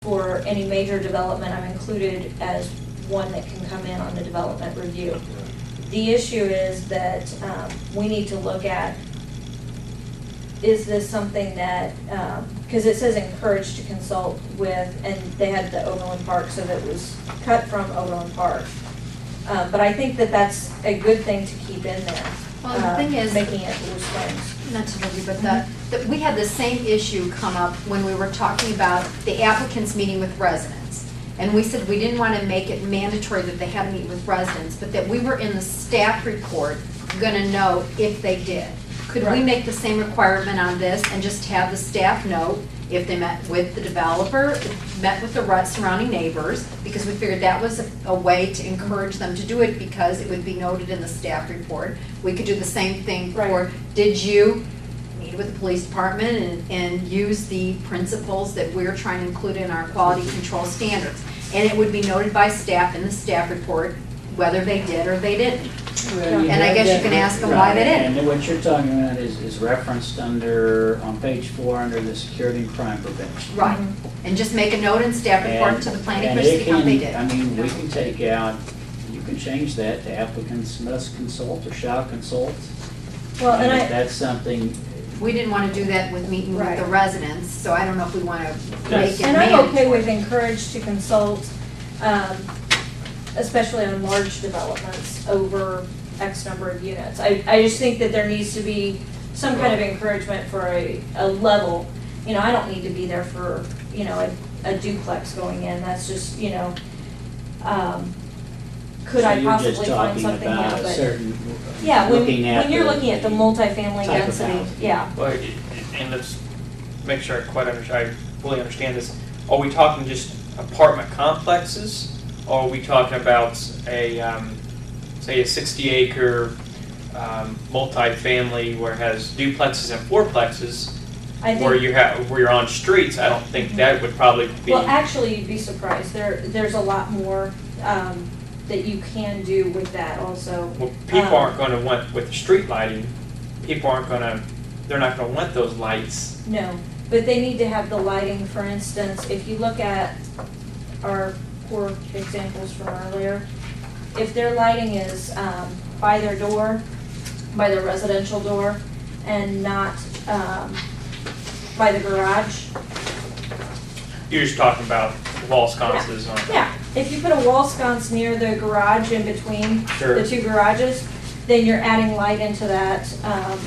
for any major development, I'm included as one that can come in on the development review. The issue is that we need to look at, is this something that, because it says encouraged to consult with, and they had the Overland Park, so that was cut from Overland Park. But I think that that's a good thing to keep in there. Well, the thing is, making it Blue Springs. not to maybe, but we had the same issue come up when we were talking about the applicants meeting with residents. And we said we didn't want to make it mandatory that they had to meet with residents, but that we were in the staff report gonna know if they did. Could we Right. make the same requirement on this and just have the staff note if they met with the developer, met with the surrounding neighbors? Because we figured that was a way to encourage them to do it, because it would be noted in the staff report. We could do the same thing for, Right. did you meet with the police department and use the principles that we're trying to include in our quality control standards? And it would be noted by staff in the staff report whether they did or they didn't. And I guess you can ask them why they didn't. And what you're talking about is referenced under, on page 4, under the security and crime prevention. Right, and just make a note in staff report to the planning commission how they did. I mean, we can take out, you can change that to applicants must consult or shall consult. Well, and If I, that's something, We didn't want to do that with meeting with the Right. residents, so I don't know if we want to make it and I'm okay mandatory. with encouraged to consult, especially on large developments over X number of units. I just think that there needs to be some kind of encouragement for a level. You know, I don't need to be there for, you know, a duplex going in, that's just, you know, could so I you're possibly just find talking something, about yeah, a but. certain, Yeah, looking at when you're looking at the multifamily type of density, house. yeah. Well, and let's make sure I fully understand this. Are we talking just apartment complexes? Or are we talking about a, say, a 60-acre multifamily where it has duplexes and fourplexes, I think. where you're on streets? I don't think that would probably be. Well, actually, you'd be surprised. There's a lot more that you can do with that also. Well, people aren't going to want, with the street lighting, people aren't going to, they're not going to want those lights. No, but they need to have the lighting, for instance, if you look at our poor examples from earlier, if their lighting is by their door, by their residential door, and not by the garage. You're just talking about wall sconces on. Yeah, if you put a wall sconce near the garage in between Sure. the two garages, then you're adding light into that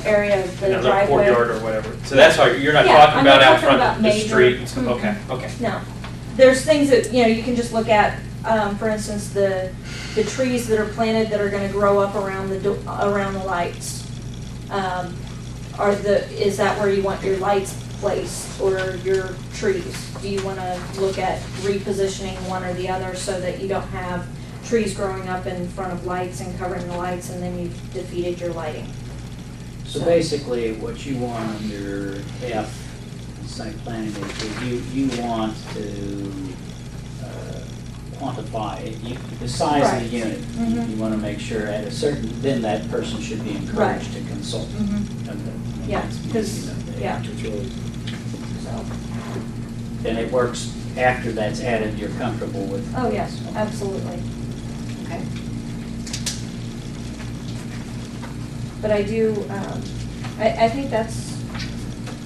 area of the Another driveway. courtyard or whatever. So that's why you're not Yeah, talking I'm about not out talking front about of the major. street and stuff. Mm-mm. Okay, okay. No, there's things that, you know, you can just look at, for instance, the trees that are planted that are gonna grow up around around the lights. Is that where you want your lights placed, or your trees? Do you wanna look at repositioning one or the other so that you don't have trees growing up in front of lights and covering the lights, and then you've defeated your lighting? So basically, what you want under F, site planning, is you want to quantify it, the size of Right. the unit. Mhm. You want to make sure at a certain, then that person should be encouraged to consult. Mhm. Okay. Yeah, That's 'cause- easy enough to yeah. add. So, Then it works after that's added, you're comfortable with. oh, yes, absolutely. Okay. But I do, I think that's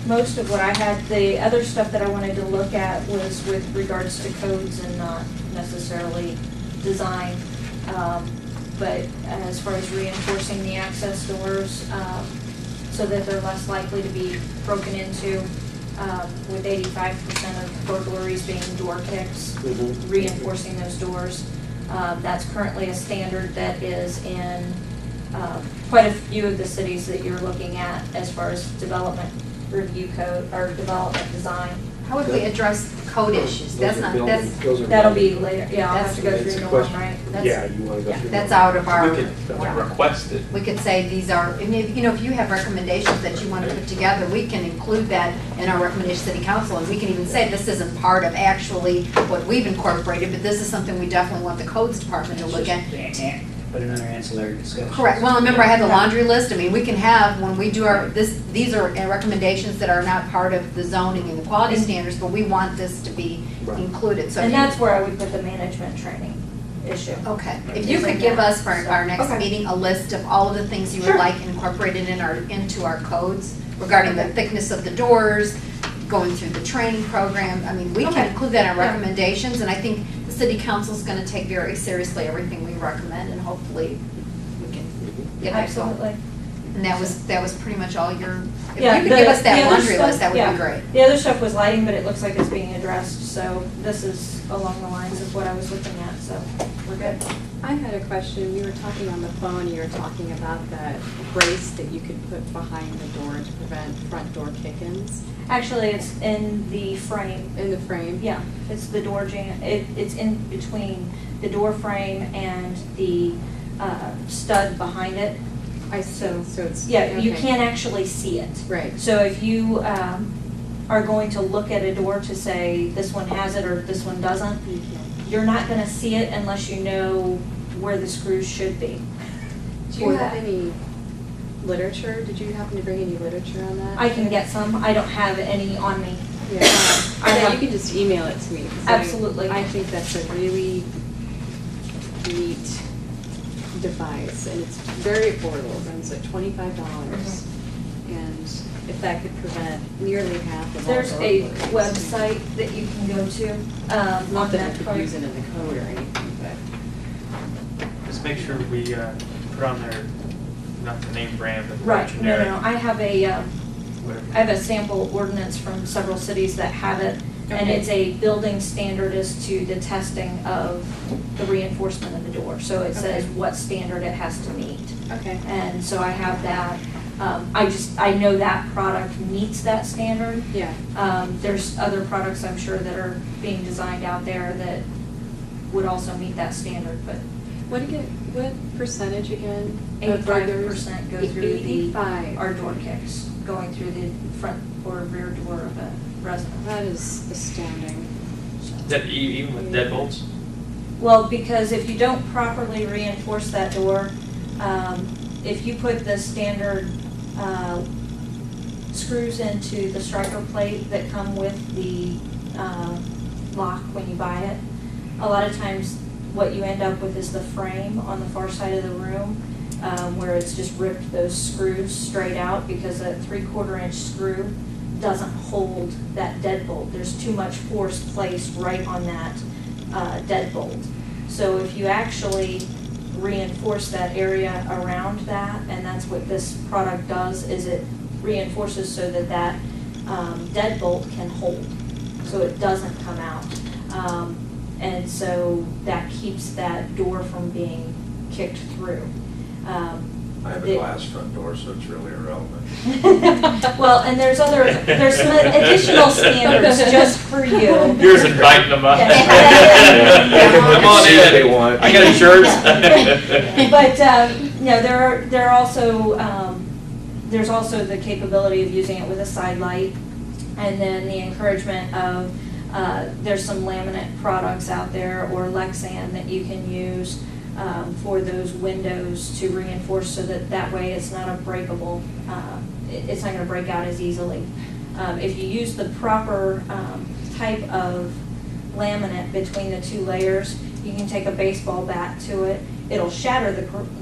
most of what I had. The other stuff that I wanted to look at was with regards to codes and not necessarily design. But as far as reinforcing the access doors, so that they're less likely to be broken into, with 85% of burglaries being door kicks, reinforcing those doors. That's currently a standard that is in quite a few of the cities that you're looking at as far as development review code or development design. How would we address code issues? That's not, that's, That'll be later, yeah, I'll have to go That's- through it's a the one, question. right? that's, Yeah, you want to go yeah, through. that's that. out of our. We could request it. We could say these are, and if, you know, if you have recommendations that you want to put together, we can include that in our recommendation to city council, and we can even say this isn't part of actually what we've incorporated, but this is something we definitely want the codes department to look at. put it under ancillary discussion. Correct, well, remember I had the laundry list, I mean, we can have, when we do our, these are recommendations that are not part of the zoning and the quality standards, but we want this to be Right. included, so. And if you- that's where I would put the management training issue. Okay, if you could give us for our next Okay. meeting a list of all of the things you would Sure. like incorporated into our codes regarding the Okay. thickness of the doors, going through the training program, I mean, we can Okay. include that in our Yeah. recommendations, and I think the city council's gonna take very seriously everything we recommend, and hopefully we can get that going. Absolutely. And that was pretty much all your, if Yeah, you could the- give us the that other laundry stuff- list, that would yeah. be great. The other stuff was lighting, but it looks like it's being addressed, so this is along the lines of what I was looking at, so we're good. I had a question. We were talking on the phone, you were talking about that brace that you could put behind the door to prevent front door kick-ins Actually, it's in the frame. in the frame. Yeah, it's the door jam, it's in between the door frame and the stud behind it. I see, so it's. Yeah, you okay. can't actually see it. Right. So if you are going to look at a door to say this one has it or this one doesn't, You can't. you're not gonna see it unless you know where the screws should be. Do for you have that. any literature? Did you happen to bring any literature on that? I can get some, I don't have any on me. Yeah. I Then have- you can just email it to me. 'cause Absolutely. I think that's a really neat device, and it's very affordable, it runs at $25. And if that could prevent nearly half of all There's a burglaries. website that you can go to, on Not that I that could part. use it in the code or anything, but. Just make sure we put on there, not the name brand, but the Right, no, generic. no, I have whatever. I have a sample ordinance from several cities that have it, and Okay. it's a building standard as to the testing of the reinforcement of the door. So it says Okay. what standard it has to meet. Okay. And so I have that. I know that product meets that standard. Yeah. There's other products I'm sure that are being designed out there that would also meet that standard, but What percentage again? of burglars? 85% go through the, 85. our door kicks, going through the front or rear door of a resident. That is astounding. Is that even with deadbolts? Well, because if you don't properly reinforce that door, if you put the standard screws into the striker plate that come with the lock when you buy it, a lot of times what you end up with is the frame on the far side of the room, where it's just ripped those screws straight out because a 3/4 inch screw doesn't hold that deadbolt. There's too much force placed right on that deadbolt. So if you actually reinforce that area around that, and that's what this product does, is it reinforces so that that deadbolt can hold, so it doesn't come out. And so that keeps that door from being kicked through. I have a The- glass front door, so it's really irrelevant. Well, and there's some additional standards just for you. Yours inviting them up. Yeah. Come on See what in. they want. I got insurance. But, no, there are also, there's also the capability of using it with a side light, and then the encouragement of, there's some laminate products out there, or Lexan, that you can use for those windows to reinforce, so that way it's not a breakable, it's not gonna break out as easily. If you use the proper type of laminate between the two layers, you can take a baseball bat to it. It'll shatter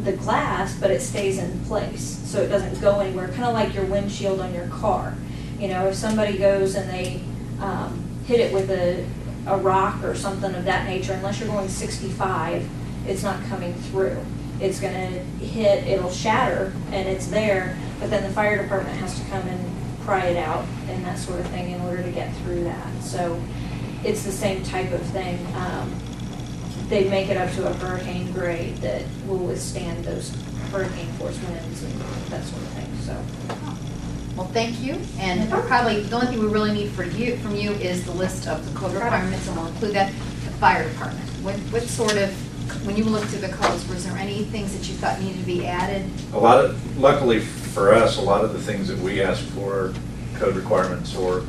the glass, but it stays in place, so it doesn't go anywhere, kind of like your windshield on your car. You know, if somebody goes and they hit it with a rock or something of that nature, unless you're going 65, it's not coming through. It's gonna hit, it'll shatter, and it's there, but then the fire department has to come and pry it out and that sort of thing in order to get through that. So it's the same type of thing. They make it up to a hurricane grade that will withstand those hurricane force winds and that sort of thing, so. Well, thank you, and probably the only thing we really need from you is the list of the code requirements, and we'll include that, the fire department. What sort of, when you looked through the codes, was there any things that you thought needed to be added? Luckily for us, a lot of the things that we ask for, code requirements, or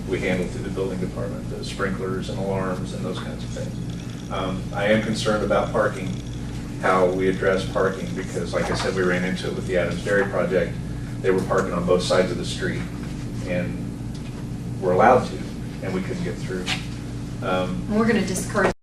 we handle through the building department, the sprinklers and alarms and those kinds of things. I am concerned about parking. how we address parking, because like I said, we ran into it with the Adams Dairy project. They were parking on both sides of the street, and we're allowed to, and we couldn't get through. And we're gonna discourage